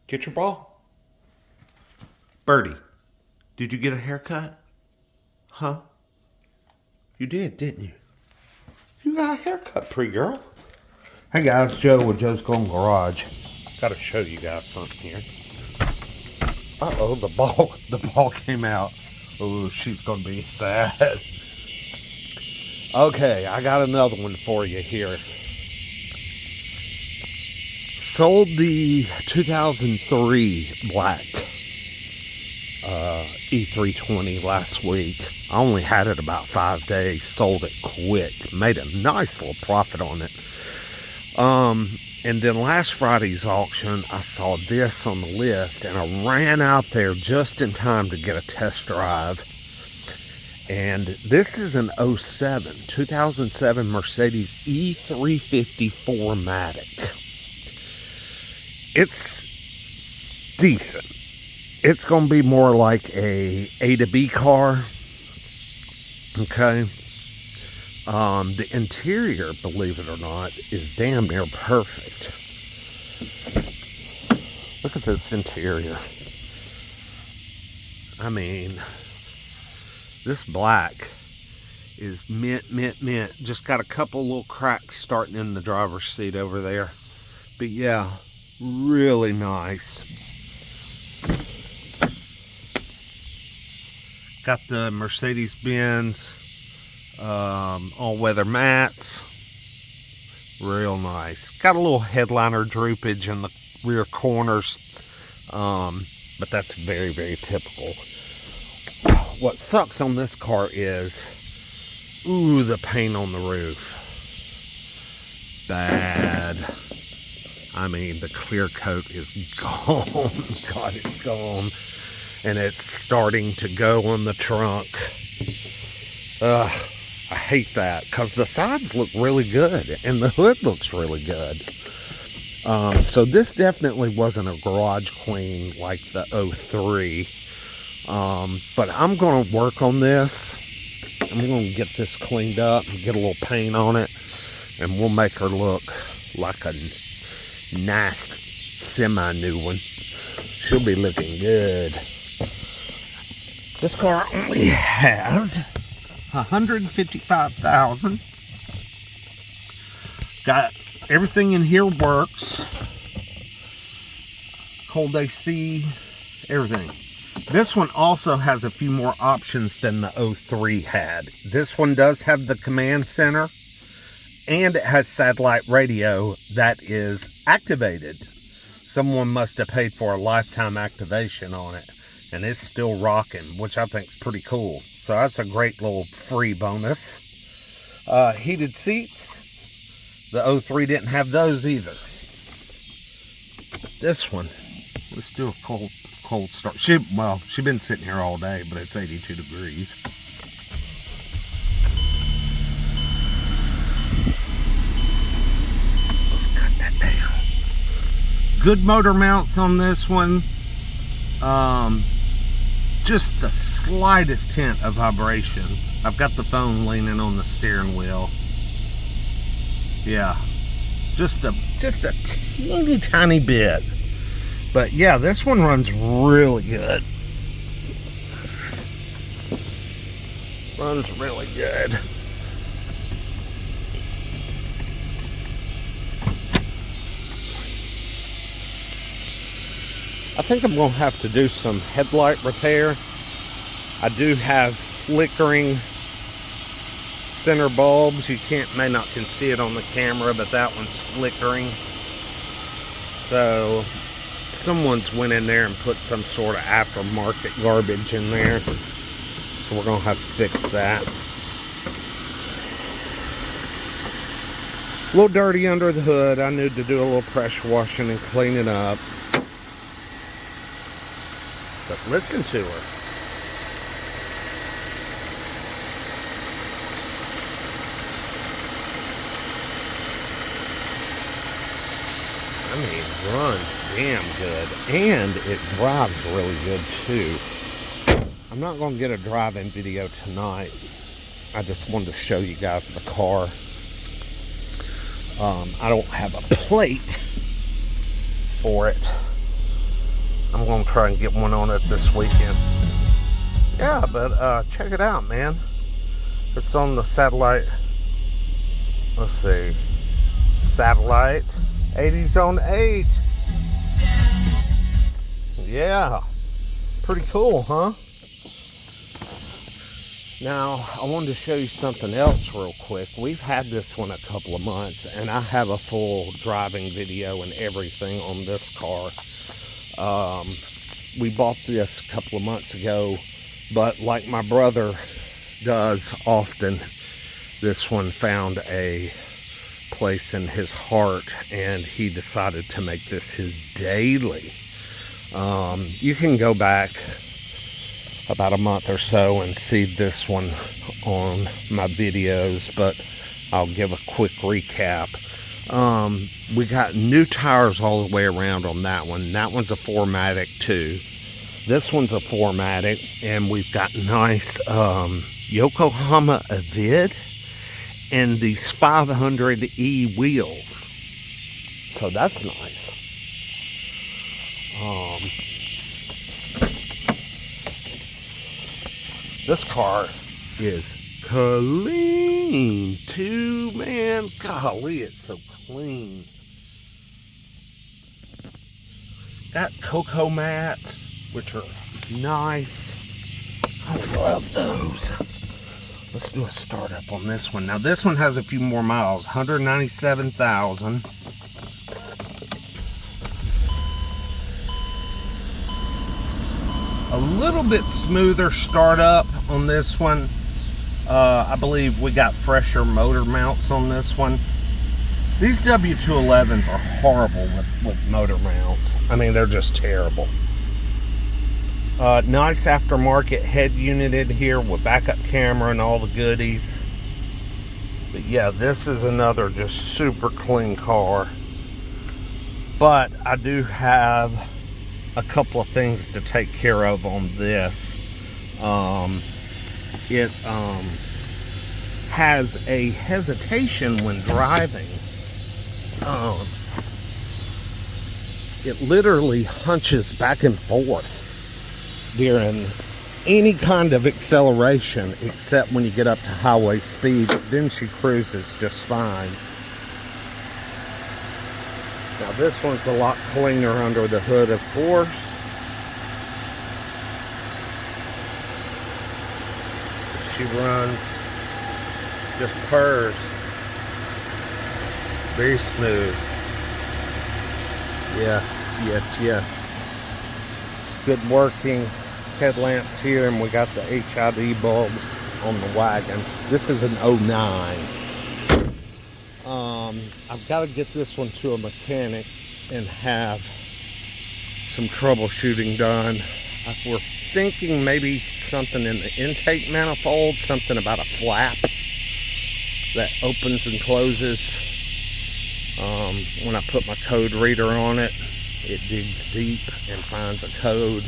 Get your ball? Birdie, did you get a haircut? Huh? You did, didn't you? You got a haircut, pretty girl. Hey guys, Joe with Joe's Golden Garage. Gotta show you guys something here. Uh-oh, the ball came out. Oh, she's gonna be sad. Okay, I got another one for you here. Sold the 2003 black E350 last week. I only had it about 5 days. Sold it quick. Made a nice little profit on it. And then last Friday's auction, I saw this on the list, and I ran out there just in time to get a test drive. And this is an 2007 Mercedes E350 4MATIC. It's decent. It's going to be more like a to B car. Okay. The interior, believe it or not, is damn near perfect. Look at this interior. I mean, this black is mint, mint, mint. Just got a couple little cracks starting in the driver's seat over there. But yeah, really nice. Got the Mercedes-Benz all-weather mats. Real nice. Got a little headliner droopage in the rear corners, but that's very, very typical. What sucks on this car is, ooh, the paint on the roof. Bad. I mean, the clear coat is gone. God, it's gone. And it's starting to go on the trunk. I hate that, because the sides look really good and the hood looks really good. So this definitely wasn't a garage clean like the 03. But I'm going to work on this. I'm going to get this cleaned up and get a little paint on it, and we'll make her look like a nice semi-new one. She'll be looking good. This car only has 155,000. Got everything in here works. Cold AC, everything. This one also has a few more options than the 03 had. This one does have the command center, and it has satellite radio that is activated. Someone must have paid for a lifetime activation on it, and it's still rocking, which I think is pretty cool. So that's a great little free bonus. Heated seats. The 03 didn't have those either. This one, let's do a cold start. She's been sitting here all day, but it's 82 degrees. Let's cut that down. Good motor mounts on this one. Just the slightest hint of vibration. I've got the phone leaning on the steering wheel. Yeah, just a teeny tiny bit. But yeah, this one runs really good. Runs really good. I think I'm going to have to do some headlight repair. I do have flickering center bulbs. You may not can see it on the camera, but that one's flickering. So someone's went in there and put some sort of aftermarket garbage in there. So we're going to have to fix that. A little dirty under the hood. I need to do a little pressure washing and clean it up. But listen to her. I mean, runs damn good. And it drives really good too. I'm not going to get a drive-in video tonight. I just wanted to show you guys the car. I don't have a plate for it. I'm gonna try and get one on it this weekend. Yeah, but check it out, man. It's on the satellite. Let's see. Satellite 80s on 8. Yeah. Pretty cool, huh? Now, I wanted to show you something else real quick. We've had this one a couple of months, and I have a full driving video and everything on this car. We bought this a couple of months ago, but like my brother does often, this one found a place in his heart, and he decided to make this his daily. You can go back about a month or so and see this one on my videos, but I'll give a quick recap. We got new tires all the way around on that one. That one's a 4MATIC too. This one's a 4MATIC, and we've got nice Yokohama Avid and these 500E wheels. So that's nice. This car is clean too, man. Golly, it's so clean. Got cocoa mats, which are nice. I love those. Let's do a startup on this one. Now this one has a few more miles, 197,000. A little bit smoother startup on this one. I believe we got fresher motor mounts on this one. These W211s are horrible with motor mounts. I mean, they're just terrible. Nice aftermarket head unit in here with backup camera and all the goodies. But yeah, this is another just super clean car. But I do have a couple of things to take care of on this. It has a hesitation when driving. It literally hunches back and forth during any kind of acceleration, except when you get up to highway speeds. Then she cruises just fine. Now this one's a lot cleaner under the hood, of course. She runs, just purrs. Very smooth. Yes, yes, yes. Good working headlamps here, and we got the HID bulbs on the wagon. This is an 09. I've got to get this one to a mechanic and have some troubleshooting done. We're thinking maybe something in the intake manifold, something about a flap that opens and closes. When I put my code reader on it, it digs deep and finds a code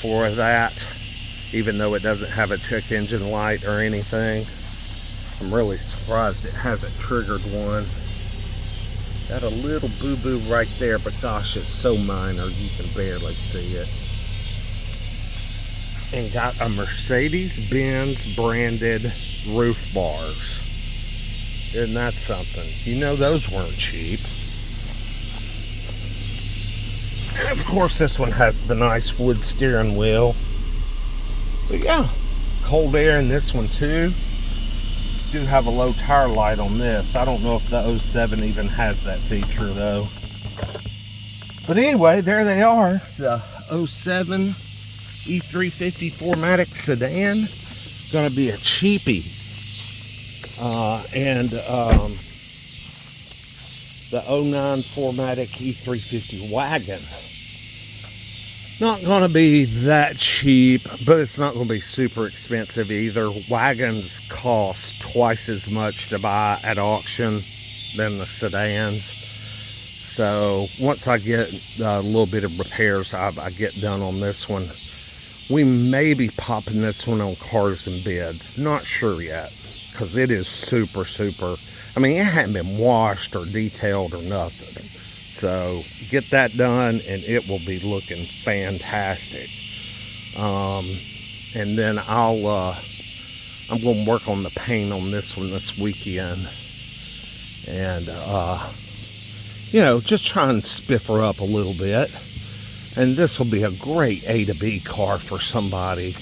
for that, even though it doesn't have a check engine light or anything. I'm really surprised it hasn't triggered one. Got a little boo-boo right there, but gosh, it's so minor you can barely see it. And got a Mercedes-Benz branded roof bars. Isn't that something? You know those weren't cheap. And of course this one has the nice wood steering wheel. But yeah, cold air in this one too. Do have a low tire light on this. I don't know if the 07 even has that feature though. But anyway, there they are. The 07 E350 4MATIC sedan. Gonna be a cheapie. The 09 4MATIC E350 wagon. Not gonna be that cheap, but it's not gonna be super expensive either. Wagons cost twice as much to buy at auction than the sedans. So once I get a little bit of repairs I get done on this one, we may be popping this one on Cars and Bids. Not sure yet, because it is super. I mean, it hadn't been washed or detailed or nothing. So get that done and it will be looking fantastic. And then I'm going to work on the paint on this one this weekend. And, you know, just try and spiff her up a little bit. And this will be a great A to B car for somebody.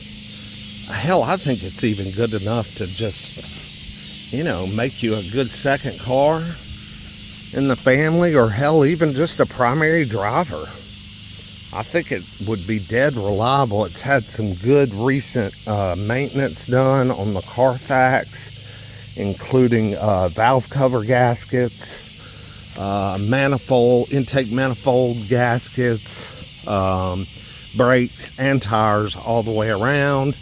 Hell, I think it's even good enough to just, you know, make you a good second car in the family, or hell, even just a primary driver. I think it would be dead reliable. It's had some good recent maintenance done on the Carfax, including valve cover gaskets, intake manifold gaskets, brakes and tires all the way around,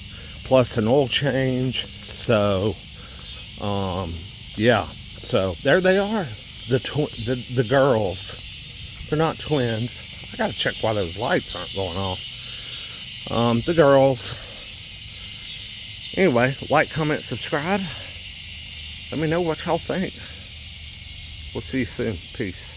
plus an oil change. So yeah, so there they are, the girls. They're not twins. I gotta check why those lights aren't going off. The girls. Anyway, like, comment, subscribe. Let me know what y'all think. We'll see you soon. Peace.